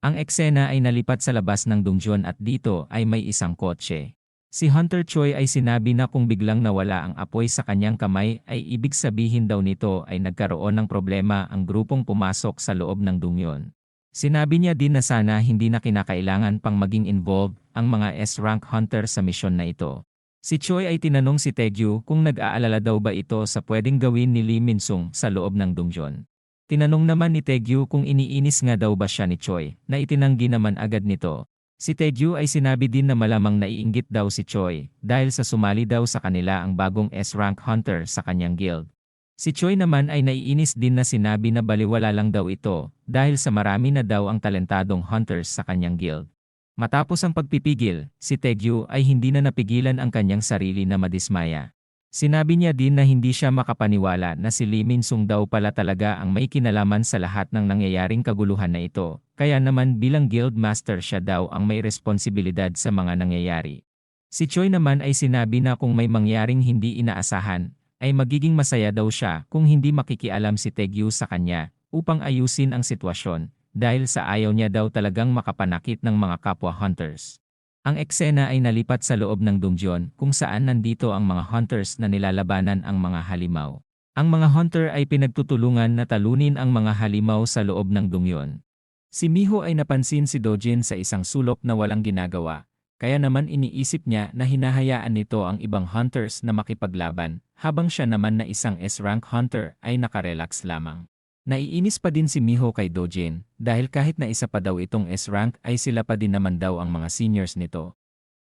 Ang eksena ay nalipat sa labas ng dungeon at dito ay may isang kotse. Si Hunter Choi ay sinabi na kung biglang nawala ang apoy sa kanyang kamay ay ibig sabihin daw nito ay nagkaroon ng problema ang grupong pumasok sa loob ng dungeon. Sinabi niya din na sana hindi na kinakailangan pang maging involved ang mga S-rank hunter sa misyon na ito. Si Choi ay tinanong si Taegyu kung nag-aalala daw ba ito sa pwedeng gawin ni Lee Min-sung sa loob ng dungeon. Tinanong naman ni Taegyu kung iniinis nga daw ba siya ni Choi, na itinanggi naman agad nito. Si Taegyu ay sinabi din na malamang naiinggit daw si Choi dahil sa sumali daw sa kanila ang bagong S-rank hunter sa kanyang guild. Si Choi naman ay naiinis din na sinabi na baliwala lang daw ito dahil sa marami na daw ang talentadong hunters sa kanyang guild. Matapos ang pagpipigil, si Taegyu ay hindi na napigilan ang kanyang sarili na madismaya. Sinabi niya din na hindi siya makapaniwala na si Lee Min-sung daw pala talaga ang may kinalaman sa lahat ng nangyayaring kaguluhan na ito, kaya naman bilang guild master siya daw ang may responsibilidad sa mga nangyayari. Si Choi naman ay sinabi na kung may mangyaring hindi inaasahan, ay magiging masaya daw siya kung hindi makikialam si Taegyu sa kanya upang ayusin ang sitwasyon, dahil sa ayaw niya daw talagang makapanakit ng mga kapwa hunters. Ang eksena ay nalipat sa loob ng dungeon kung saan nandito ang mga hunters na nilalabanan ang mga halimaw. Ang mga hunter ay pinagtutulungan na talunin ang mga halimaw sa loob ng dungeon. Si Miho ay napansin si Dojin sa isang sulok na walang ginagawa, kaya naman iniisip niya na hinahayaan nito ang ibang hunters na makipaglaban, habang siya naman na isang S-rank hunter ay nakarelax lamang. Naiinis pa din si Miho kay Dojin, dahil kahit na isa pa daw itong S-rank ay sila pa din naman daw ang mga seniors nito.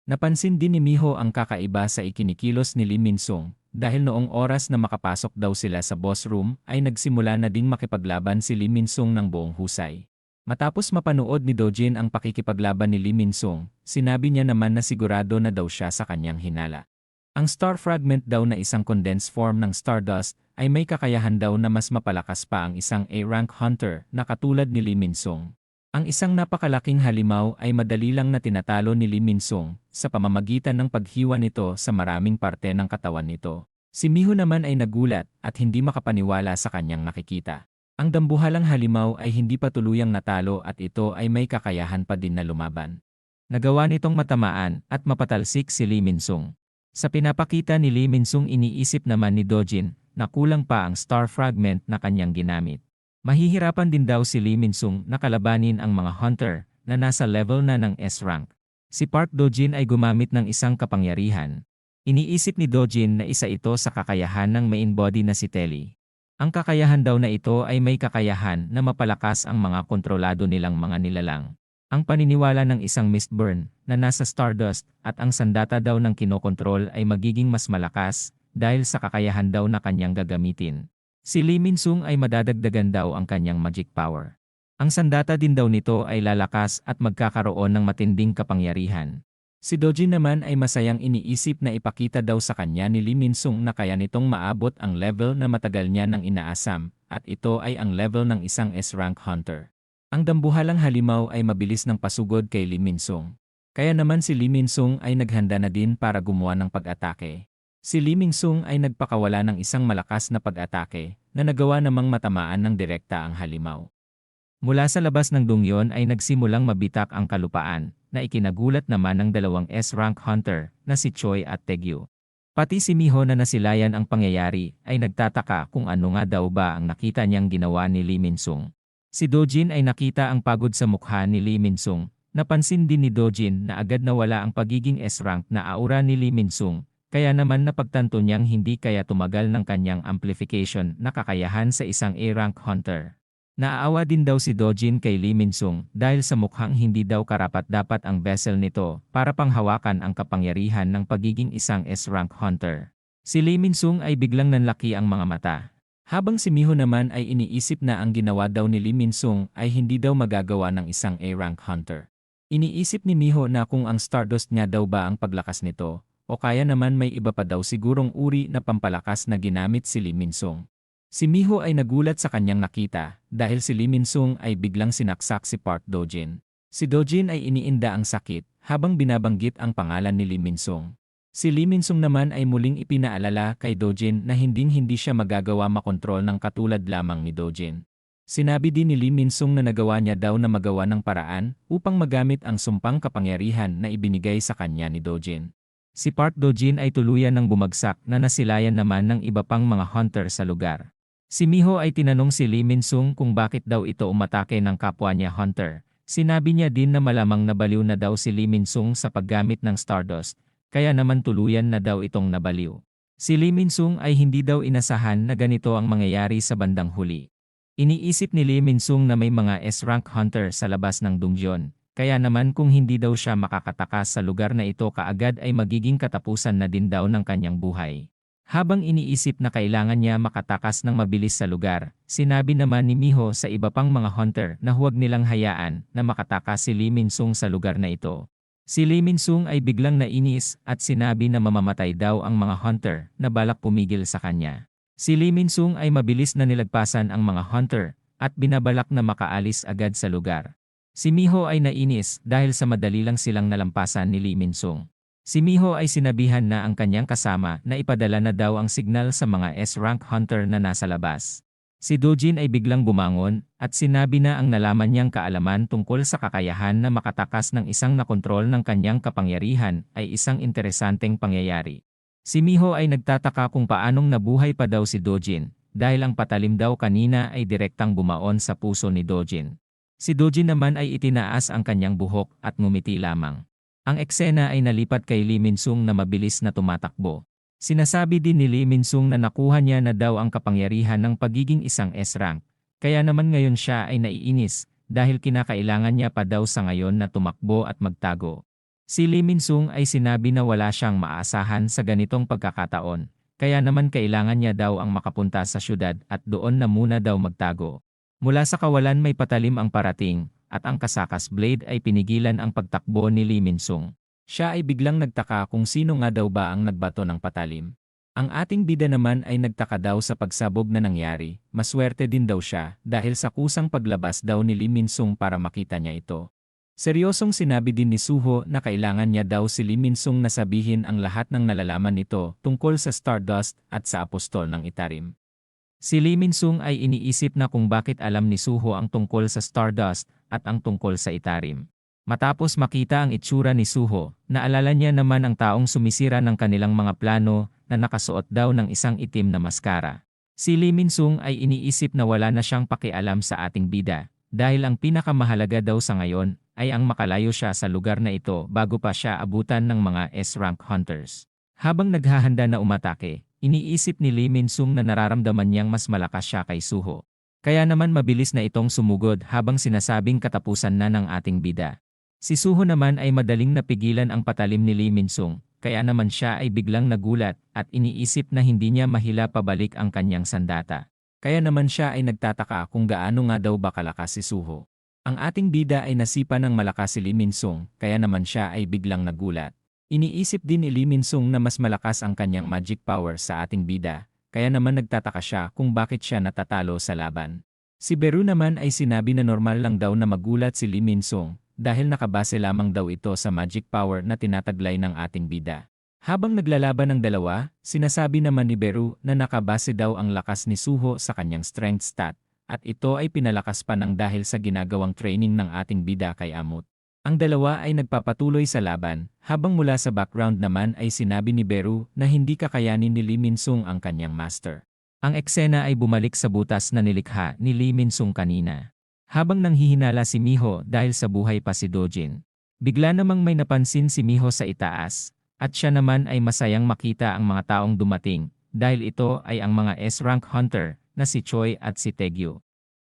Napansin din ni Miho ang kakaiba sa ikinikilos ni Lee Min-sung, dahil noong oras na makapasok daw sila sa boss room ay nagsimula na ding makipaglaban si Lee Min-sung ng buong husay. Matapos mapanood ni Dojin ang pakikipaglaban ni Lee Min-sung, sinabi niya naman na sigurado na daw siya sa kanyang hinala. Ang star fragment daw na isang condensed form ng stardust ay may kakayahan daw na mas mapalakas pa ang isang A-rank hunter na katulad ni Lee Min-sung. Ang isang napakalaking halimaw ay madali lang na tinatalo ni Lee Min-sung sa pamamagitan ng paghiwa nito sa maraming parte ng katawan nito. Si Miho naman ay nagulat at hindi makapaniwala sa kanyang nakikita. Ang dambuhalang halimaw ay hindi pa tuluyang natalo at ito ay may kakayahan pa din na lumaban. Nagawa nitong matamaan at mapatalsik si Lee Min-sung. Sa pinapakita ni Lee Min-sung iniisip naman ni Dojin na kulang pa ang star fragment na kanyang ginamit. Mahihirapan din daw si Lee Min-sung na kalabanin ang mga hunter na nasa level na ng S-rank. Si Park Dojin ay gumamit ng isang kapangyarihan. Iniisip ni Dojin na isa ito sa kakayahan ng main body na si Telly. Ang kakayahan daw na ito ay may kakayahan na mapalakas ang mga kontrolado nilang mga nilalang. Ang paniniwala ng isang Mistburn na nasa Stardust at ang sandata daw ng kinokontrol ay magiging mas malakas dahil sa kakayahan daw na kanyang gagamitin. Si Lee Min-sung ay madadagdagan daw ang kanyang magic power. Ang sandata din daw nito ay lalakas at magkakaroon ng matinding kapangyarihan. Si Dojin naman ay masayang iniisip na ipakita daw sa kanya ni Lee Min-sung na kaya nitong maabot ang level na matagal niya nang inaasam at ito ay ang level ng isang S-rank hunter. Ang dambuhalang halimaw ay mabilis ng pasugod kay Lee Min-sung. Kaya naman si Lee Min-sung ay naghanda na din para gumawa ng pag-atake. Si Lee Min-sung ay nagpakawala ng isang malakas na pag-atake na nagawa namang matamaan ng direkta ang halimaw. Mula sa labas ng dungeon ay nagsimulang mabitak ang kalupaan na ikinagulat naman ng dalawang S-rank hunter na si Choi at Taegyu. Pati si Miho na nasilayan ang pangyayari ay nagtataka kung ano nga daw ba ang nakita niyang ginawa ni Lee Min-sung. Si Dojin ay nakita ang pagod sa mukha ni Lee Min-sung. Napansin din ni Dojin na agad nawala ang pagiging S-rank na aura ni Lee Min-sung, kaya naman napagtanto niyang hindi kaya tumagal ng kanyang amplification na kakayahan sa isang A-rank hunter. Naaawa din daw si Dojin kay Lee Min-sung dahil sa mukhang hindi daw karapat-dapat ang vessel nito para panghawakan ang kapangyarihan ng pagiging isang S-rank hunter. Si Lee Min-sung ay biglang nanlaki ang mga mata. Habang si Miho naman ay iniisip na ang ginawa daw ni Lee Min-sung ay hindi daw magagawa ng isang A-rank hunter. Iniisip ni Miho na kung ang Stardust niya daw ba ang paglakas nito, o kaya naman may iba pa daw sigurong uri na pampalakas na ginamit si Lee Min-sung. Si Miho ay nagulat sa kanyang nakita dahil si Lee Min-sung ay biglang sinaksak si Park Dojin. Si Dojin ay iniinda ang sakit habang binabanggit ang pangalan ni Lee Min-sung. Si Lee Min-sung naman ay muling ipinaalala kay Dojin na hinding-hindi siya magagawa makontrol ng katulad lamang ni Dojin. Sinabi din ni Lee Min-sung na nagawa niya daw na magawa ng paraan upang magamit ang sumpang kapangyarihan na ibinigay sa kanya ni Dojin. Si Park Dojin ay tuluyan ng bumagsak na nasilayan naman ng iba pang mga hunter sa lugar. Si Miho ay tinanong si Lee Min-sung kung bakit daw ito umatake ng kapwa niya hunter. Sinabi niya din na malamang nabaliw na daw si Lee Min-sung sa paggamit ng Stardust, kaya naman tuluyan na daw itong nabaliw. Si Lee Min-sung ay hindi daw inasahan na ganito ang mangyayari sa bandang huli. Iniisip ni Lee Min-sung na may mga S-rank hunter sa labas ng dungeon, kaya naman kung hindi daw siya makakatakas sa lugar na ito kaagad ay magiging katapusan na din daw ng kanyang buhay. Habang iniisip na kailangan niya makatakas ng mabilis sa lugar, sinabi naman ni Miho sa iba pang mga hunter na huwag nilang hayaan na makatakas si Lee Min-sung sa lugar na ito. Si Lee Min-sung ay biglang nainis at sinabi na mamamatay daw ang mga hunter na balak pumigil sa kanya. Si Lee Min-sung ay mabilis na nilagpasan ang mga hunter at binabalak na makaalis agad sa lugar. Si Miho ay nainis dahil sa madali lang silang nalampasan ni Lee Min-sung. Si Miho ay sinabihan na ang kanyang kasama na ipadala na daw ang signal sa mga S-rank hunter na nasa labas. Si Dojin ay biglang bumangon at sinabi na ang nalaman niyang kaalaman tungkol sa kakayahan na makatakas ng isang nakontrol ng kanyang kapangyarihan ay isang interesanteng pangyayari. Si Miho ay nagtataka kung paanong nabuhay pa daw si Dojin, dahil ang patalim daw kanina ay direktang bumaon sa puso ni Dojin. Si Dojin naman ay itinaas ang kanyang buhok at ngumiti lamang. Ang eksena ay nalipat kay Lee Min-sung na mabilis na tumatakbo. Sinasabi din ni Lee Min-sung na nakuha niya na daw ang kapangyarihan ng pagiging isang S-rank, kaya naman ngayon siya ay naiinis dahil kinakailangan niya pa daw sa ngayon na tumakbo at magtago. Si Lee Min-sung ay sinabi na wala siyang maasahan sa ganitong pagkakataon, kaya naman kailangan niya daw ang makapunta sa syudad at doon na muna daw magtago. Mula sa kawalan may patalim ang parating, at ang kasakas blade ay pinigilan ang pagtakbo ni Lee Min-sung. Siya ay biglang nagtaka kung sino nga daw ba ang nagbato ng patalim. Ang ating bida naman ay nagtaka daw sa pagsabog na nangyari, maswerte din daw siya dahil sa kusang paglabas daw ni Lee Min-sung para makita niya ito. Seryosong sinabi din ni Suho na kailangan niya daw si Lee Min-sung na sabihin ang lahat ng nalalaman nito tungkol sa Stardust at sa apostol ng Itarim. Si Lee Min-sung ay iniisip na kung bakit alam ni Suho ang tungkol sa Stardust at ang tungkol sa Itarim. Matapos makita ang itsura ni Suho, naalala niya naman ang taong sumisira ng kanilang mga plano na nakasuot daw ng isang itim na maskara. Si Lee Min-sung ay iniisip na wala na siyang pakialam sa ating bida, dahil ang pinakamahalaga daw sa ngayon ay ang makalayo siya sa lugar na ito bago pa siya abutan ng mga S-rank hunters. Habang naghahanda na umatake, iniisip ni Lee Min-sung na nararamdaman niyang mas malakas siya kay Suho. Kaya naman mabilis na itong sumugod habang sinasabing katapusan na ng ating bida. Si Suho naman ay madaling napigilan ang patalim ni Lee Min-sung, kaya naman siya ay biglang nagulat at iniisip na hindi niya mahila pabalik ang kanyang sandata. Kaya naman siya ay nagtataka kung gaano nga daw ba kalakas si Suho. Ang ating bida ay nasipa ng malakas si Lee Min-sung, kaya naman siya ay biglang nagulat. Iniisip din ni Lee Min-sung na mas malakas ang kanyang magic power sa ating bida, kaya naman nagtataka siya kung bakit siya natatalo sa laban. Si Beru naman ay sinabi na normal lang daw na magulat si Lee Min-sung, dahil nakabase lamang daw ito sa magic power na tinataglay ng ating bida. Habang naglalaban ng dalawa, sinasabi naman ni Beru na nakabase daw ang lakas ni Suho sa kanyang strength stat. At ito ay pinalakas pa ng dahil sa ginagawang training ng ating bida kay Amut. Ang dalawa ay nagpapatuloy sa laban, habang mula sa background naman ay sinabi ni Beru na hindi kakayanin ni Lee Min-sung ang kanyang master. Ang eksena ay bumalik sa butas na nilikha ni Lee Min-sung kanina. Habang nanghihinala si Miho dahil sa buhay pa si Dojin. Bigla namang may napansin si Miho sa itaas, at siya naman ay masayang makita ang mga taong dumating, dahil ito ay ang mga S-rank hunter na si Choi at si Taegyu.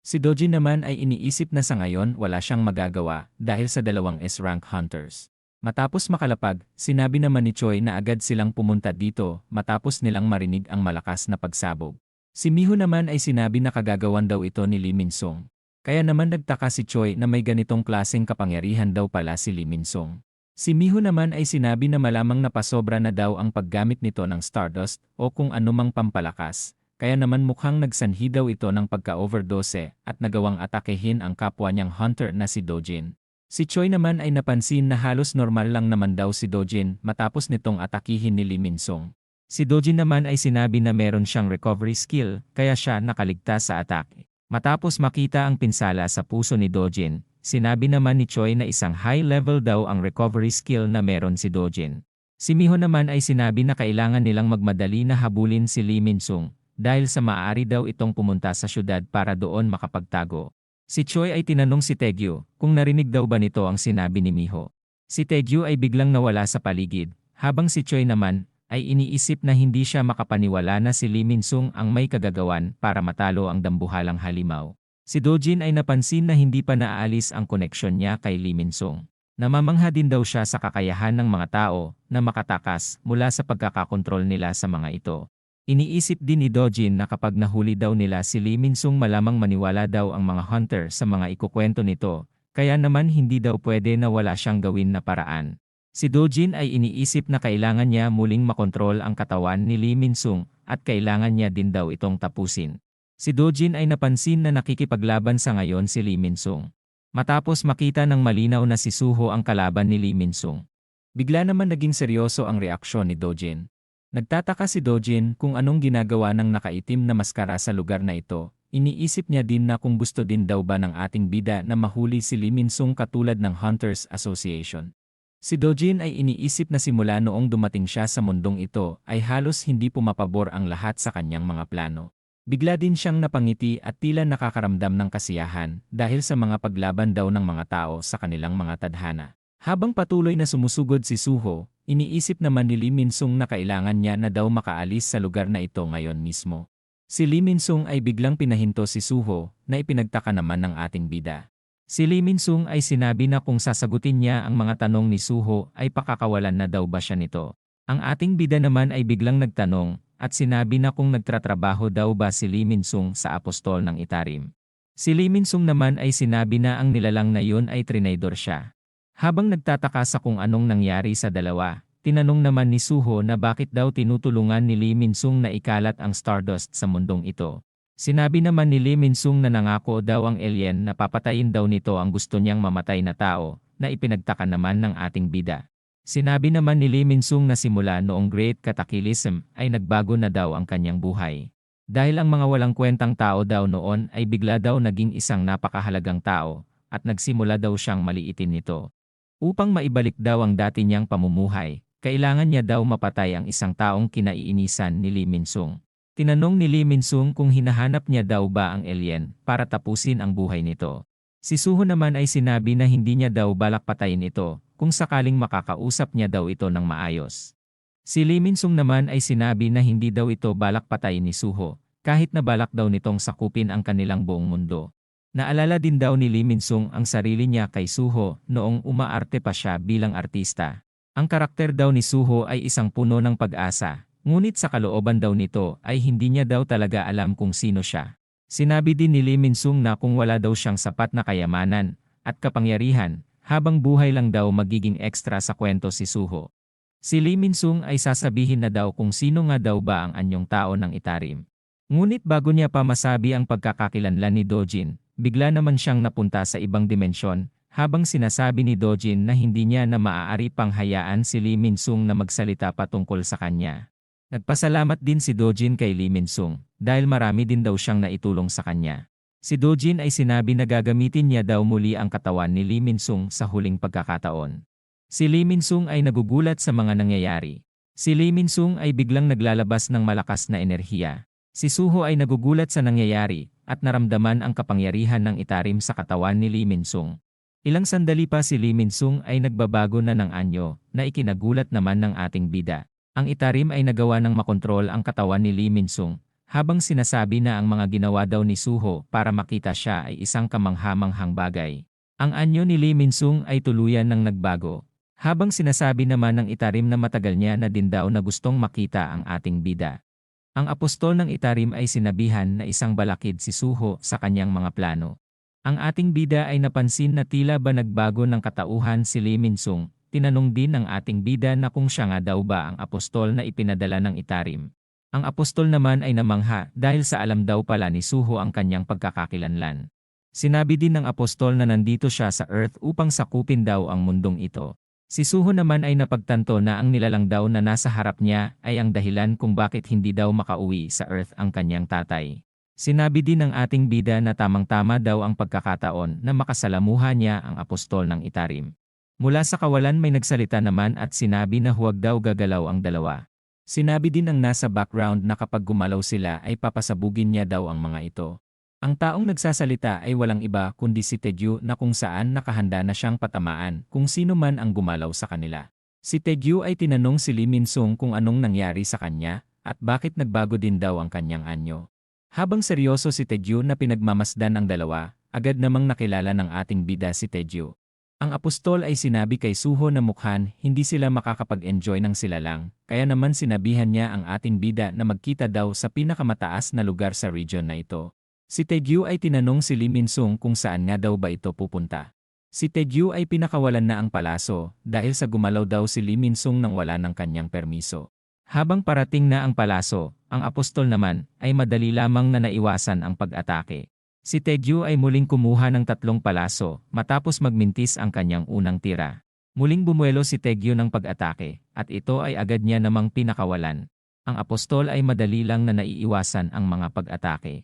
Si Dojin naman ay iniisip na sa ngayon wala siyang magagawa dahil sa dalawang S-rank hunters. Matapos makalapag, sinabi naman ni Choi na agad silang pumunta dito matapos nilang marinig ang malakas na pagsabog. Si Miho naman ay sinabi na kagagawan daw ito ni Lee Min-sung. Kaya naman nagtaka si Choi na may ganitong klaseng kapangyarihan daw pala si Lee Min-sung. Si Miho naman ay sinabi na malamang napasobra na daw ang paggamit nito ng Stardust o kung anumang pampalakas. Kaya naman mukhang nagsanhi daw ito ng pagka-overdose at nagawang atakehin ang kapwa niyang hunter na si Dojin. Si Choi naman ay napansin na halos normal lang naman daw si Dojin matapos nitong atakihin ni Lee Min-sung. Si Dojin naman ay sinabi na meron siyang recovery skill kaya siya nakaligtas sa atake. Matapos makita ang pinsala sa puso ni Dojin, sinabi naman ni Choi na isang high level daw ang recovery skill na meron si Dojin. Si Miho naman ay sinabi na kailangan nilang magmadali na habulin si Lee Min-sung dahil sa maaari daw itong pumunta sa syudad para doon makapagtago. Si Choi ay tinanong si Taegyu kung narinig daw ba nito ang sinabi ni Miho. Si Taegyu ay biglang nawala sa paligid, habang si Choi naman ay iniisip na hindi siya makapaniwala na si Lee Min-sung ang may kagagawan para matalo ang dambuhalang halimaw. Si Dojin ay napansin na hindi pa naaalis ang koneksyon niya kay Lee Min-sung. Namamangha din daw siya sa kakayahan ng mga tao na makatakas mula sa pagkakakontrol nila sa mga ito. Iniisip din ni Dojin na kapag nahuli daw nila si Lee Min-sung malamang maniwala daw ang mga hunter sa mga ikukwento nito, kaya naman hindi daw pwede na wala siyang gawin na paraan. Si Dojin ay iniisip na kailangan niya muling makontrol ang katawan ni Lee Min-sung at kailangan niya din daw itong tapusin. Si Dojin ay napansin na nakikipaglaban sa ngayon si Lee Min-sung. Matapos makita ng malinaw na si Suho ang kalaban ni Lee Min-sung. Bigla naman naging seryoso ang reaksyon ni Dojin. Nagtataka si Dojin kung anong ginagawa ng nakaitim na maskara sa lugar na ito. Iniisip niya din na kung gusto din daw ba ng ating bida na mahuli si Lee Min-sung katulad ng Hunters Association. Si Dojin ay iniisip na simula noong dumating siya sa mundong ito ay halos hindi pumapabor ang lahat sa kanyang mga plano. Bigla din siyang napangiti at tila nakakaramdam ng kasiyahan dahil sa mga paglaban daw ng mga tao sa kanilang mga tadhana. Habang patuloy na sumusugod si Suho, iniisip naman ni Lee Min-sung na kailangan niya na daw makaalis sa lugar na ito ngayon mismo. Si Lee Min-sung ay biglang pinahinto si Suho na ipinagtaka naman ng ating bida. Si Lee Min-sung ay sinabi na kung sasagutin niya ang mga tanong ni Suho ay pakakawalan na daw ba siya nito. Ang ating bida naman ay biglang nagtanong at sinabi na kung nagtratrabaho daw ba si Lee Min-sung sa apostol ng Itarim. Si Lee Min-sung naman ay sinabi na ang nilalang na yun ay trinaydor siya. Habang nagtataka sa kung anong nangyari sa dalawa, tinanong naman ni Suho na bakit daw tinutulungan ni Lee Min-sung na ikalat ang Stardust sa mundong ito. Sinabi naman ni Lee Min-sung na nangako daw ang alien na papatayin daw nito ang gusto niyang mamatay na tao, na ipinagtaka naman ng ating bida. Sinabi naman ni Lee Min-sung na simula noong Great Cataclysm ay nagbago na daw ang kanyang buhay. Dahil ang mga walang kwentang tao daw noon ay bigla daw naging isang napakahalagang tao, at nagsimula daw siyang maliitin nito. Upang maibalik daw ang dati niyang pamumuhay, kailangan niya daw mapatay ang isang taong kinaiinisan ni Lee Min-sung. Tinanong ni Lee Min-sung kung hinahanap niya daw ba ang alien para tapusin ang buhay nito. Si Suho naman ay sinabi na hindi niya daw balak patayin ito kung sakaling makakausap niya daw ito ng maayos. Si Lee Min-sung naman ay sinabi na hindi daw ito balak patayin ni Suho kahit na balak daw nitong sakupin ang kanilang buong mundo. Naalala din daw ni Lee Min-sung ang sarili niya kay Suho noong umaarte pa siya bilang artista. Ang karakter daw ni Suho ay isang puno ng pag-asa. Ngunit sa kalooban daw nito ay hindi niya daw talaga alam kung sino siya. Sinabi din ni Lee Min-sung na kung wala daw siyang sapat na kayamanan at kapangyarihan, habang buhay lang daw magiging extra sa kwento si Suho. Si Lee Min-sung ay sasabihin na daw kung sino nga daw ba ang anyong tao ng Itarim. Ngunit bago niya pa masabi ang pagkakakilanlan ni Dojin, bigla naman siyang napunta sa ibang dimensyon, habang sinasabi ni Dojin na hindi niya na maaari pang hayaan si Lee Min-sung na magsalita patungkol sa kanya. Nagpasalamat din si Dojin kay Lee Min-sung dahil marami din daw siyang naitulong sa kanya. Si Dojin ay sinabi na gagamitin niya daw muli ang katawan ni Lee Min-sung sa huling pagkakataon. Si Lee Min-sung ay nagugulat sa mga nangyayari. Si Lee Min-sung ay biglang naglalabas ng malakas na enerhiya. Si Suho ay nagugulat sa nangyayari at naramdaman ang kapangyarihan ng Itarim sa katawan ni Lee Min-sung. Ilang sandali pa si Lee Min-sung ay nagbabago na ng anyo na ikinagulat naman ng ating bida. Ang Itarim ay nagawa ng makontrol ang katawan ni Lee Min-sung, habang sinasabi na ang mga ginawa daw ni Suho para makita siya ay isang kamangha-manghang bagay. Ang anyo ni Lee Min-sung ay tuluyan ng nagbago, habang sinasabi naman ng Itarim na matagal niya na din daw na gustong makita ang ating bida. Ang apostol ng Itarim ay sinabihan na isang balakid si Suho sa kanyang mga plano. Ang ating bida ay napansin na tila ba nagbago ng katauhan si Lee Min-sung. Tinanong din ng ating bida na kung siya nga daw ba ang apostol na ipinadala ng Itarim. Ang apostol naman ay namangha dahil sa alam daw pala ni Suho ang kanyang pagkakakilanlan. Sinabi din ng apostol na nandito siya sa Earth upang sakupin daw ang mundong ito. Si Suho naman ay napagtanto na ang nilalang daw na nasa harap niya ay ang dahilan kung bakit hindi daw makauwi sa Earth ang kanyang tatay. Sinabi din ng ating bida na tamang-tama daw ang pagkakataon na makasalamuha niya ang apostol ng itarim. Mula sa kawalan may nagsalita naman at sinabi na huwag daw gagalaw ang dalawa. Sinabi din ng nasa background na kapag gumalaw sila ay papasabugin niya daw ang mga ito. Ang taong nagsasalita ay walang iba kundi si Taegyu na kung saan nakahanda na siyang patamaan kung sino man ang gumalaw sa kanila. Si Taegyu ay tinanong si Lee Min-sung kung anong nangyari sa kanya at bakit nagbago din daw ang kanyang anyo. Habang seryoso si Taegyu na pinagmamasdan ang dalawa, agad namang nakilala ng ating bida si Taegyu. Ang apostol ay sinabi kay Suho na mukhan hindi sila makakapag-enjoy ng sila lang, kaya naman sinabihan niya ang ating bida na magkita daw sa pinakamataas na lugar sa region na ito. Si Taegyu ay tinanong si Lee Min-sung kung saan nga daw ba ito pupunta. Si Taegyu ay pinakawalan na ang palaso dahil sa gumalaw daw si Lee Min-sung nang wala ng kanyang permiso. Habang parating na ang palaso, ang apostol naman ay madali lamang na naiwasan ang pag-atake. Si Taegyu ay muling kumuha ng 3 palaso matapos magmintis ang kanyang unang tira. Muling bumuelo si Taegyu ng pag-atake at ito ay agad niya namang pinakawalan. Ang apostol ay madali lang na naiiwasan ang mga pag-atake.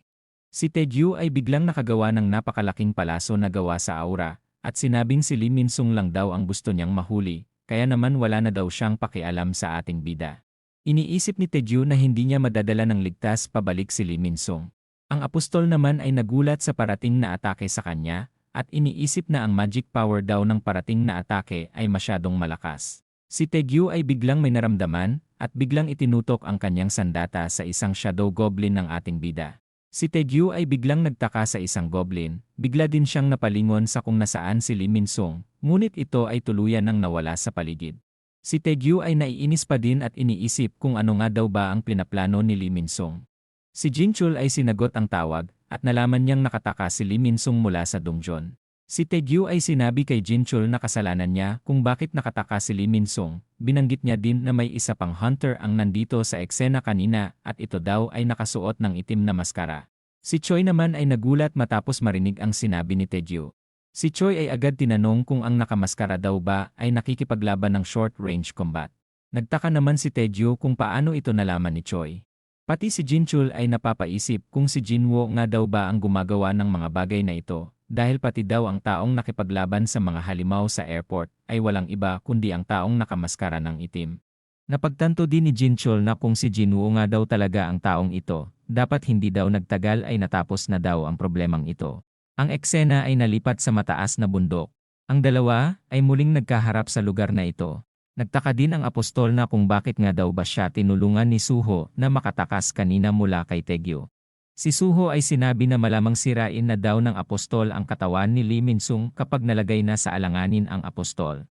Si Taegyu ay biglang nakagawa ng napakalaking palaso na gawa sa aura at sinabing si Lee Min-sung lang daw ang gusto niyang mahuli, kaya naman wala na daw siyang pakialam sa ating bida. Iniisip ni Taegyu na hindi niya madadala ng ligtas pabalik si Lee Min-sung. Ang apostol naman ay nagulat sa parating na atake sa kanya at iniisip na ang magic power daw ng parating na atake ay masyadong malakas. Si Taegyu ay biglang may naramdaman at biglang itinutok ang kanyang sandata sa isang shadow goblin ng ating bida. Si Taegyu ay biglang nagtaka sa isang goblin, bigla din siyang napalingon sa kung nasaan si Lee Min-sung, ngunit ito ay tuluyan nang nawala sa paligid. Si Taegyu ay naiinis pa din at iniisip kung ano nga daw ba ang pinaplano ni Lee Min-sung. Si Jinchul ay sinagot ang tawag at nalaman niyang nakataka si Lee Min-sung mula sa dungeon. Si Taegyu ay sinabi kay Jinchul na kasalanan niya kung bakit nakataka si Lee Min-sung. Binanggit niya din na may isa pang hunter ang nandito sa eksena kanina at ito daw ay nakasuot ng itim na maskara. Si Choi naman ay nagulat matapos marinig ang sinabi ni Taegyu. Si Choi ay agad tinanong kung ang nakamaskara daw ba ay nakikipaglaban ng short-range combat. Nagtaka naman si Taegyu kung paano ito nalaman ni Choi. Pati si Jinchul ay napapaisip kung si Jinwo nga daw ba ang gumagawa ng mga bagay na ito, dahil pati daw ang taong nakipaglaban sa mga halimaw sa airport ay walang iba kundi ang taong nakamaskara ng itim. Napagtanto din ni Jinchul na kung si Jinwoo nga daw talaga ang taong ito, dapat hindi daw nagtagal ay natapos na daw ang problemang ito. Ang eksena ay nalipat sa mataas na bundok. Ang dalawa ay muling nagkaharap sa lugar na ito. Nagtaka din ang apostol na kung bakit nga daw ba siya tinulungan ni Suho na makatakas kanina mula kay Taegyu. Si Suho ay sinabi na malamang sirain na daw ng apostol ang katawan ni Lee Min-sung kapag nalagay na sa alanganin ang apostol.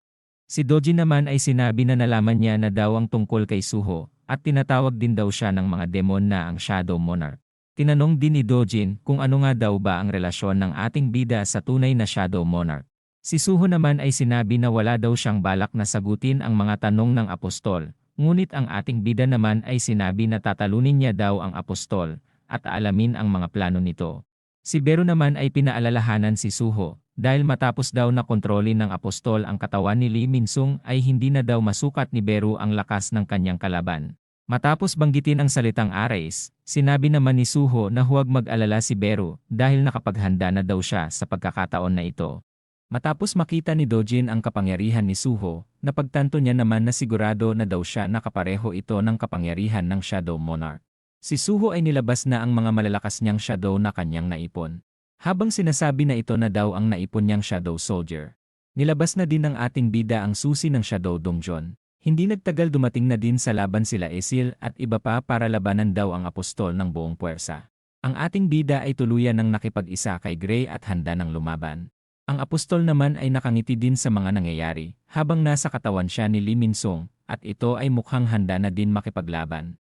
Si Dojin naman ay sinabi na nalaman niya na daw ang tungkol kay Suho at tinatawag din daw siya ng mga demon na ang Shadow Monarch. Tinanong din ni Dojin kung ano nga daw ba ang relasyon ng ating bida sa tunay na Shadow Monarch. Si Suho naman ay sinabi na wala daw siyang balak na sagutin ang mga tanong ng apostol, ngunit ang ating bida naman ay sinabi na tatalunin niya daw ang apostol at aalamin ang mga plano nito. Si Beru naman ay pinaalalahanan si Suho dahil matapos daw na kontrolin ng apostol ang katawan ni Lee Min-sung ay hindi na daw masukat ni Beru ang lakas ng kanyang kalaban. Matapos banggitin ang salitang Ares, sinabi naman ni Suho na huwag mag-alala si Beru dahil nakapaghanda na daw siya sa pagkakataon na ito. Matapos makita ni Dojin ang kapangyarihan ni Suho, napagtanto niya naman na sigurado na daw siya nakapareho ito ng kapangyarihan ng Shadow Monarch. Si Suho ay nilabas na ang mga malalakas niyang shadow na kanyang naipon. Habang sinasabi na ito na daw ang naipon niyang Shadow Soldier. Nilabas na din ng ating bida ang susi ng Shadow Donjon. Hindi nagtagal dumating na din sa laban sila Esil at iba pa para labanan daw ang apostol ng buong puwersa. Ang ating bida ay tuluyan ng nakipag-isa kay Gray at handa ng lumaban. Ang apostol naman ay nakangiti din sa mga nangyayari habang nasa katawan siya ni Lee Min-sung at ito ay mukhang handa na din makipaglaban.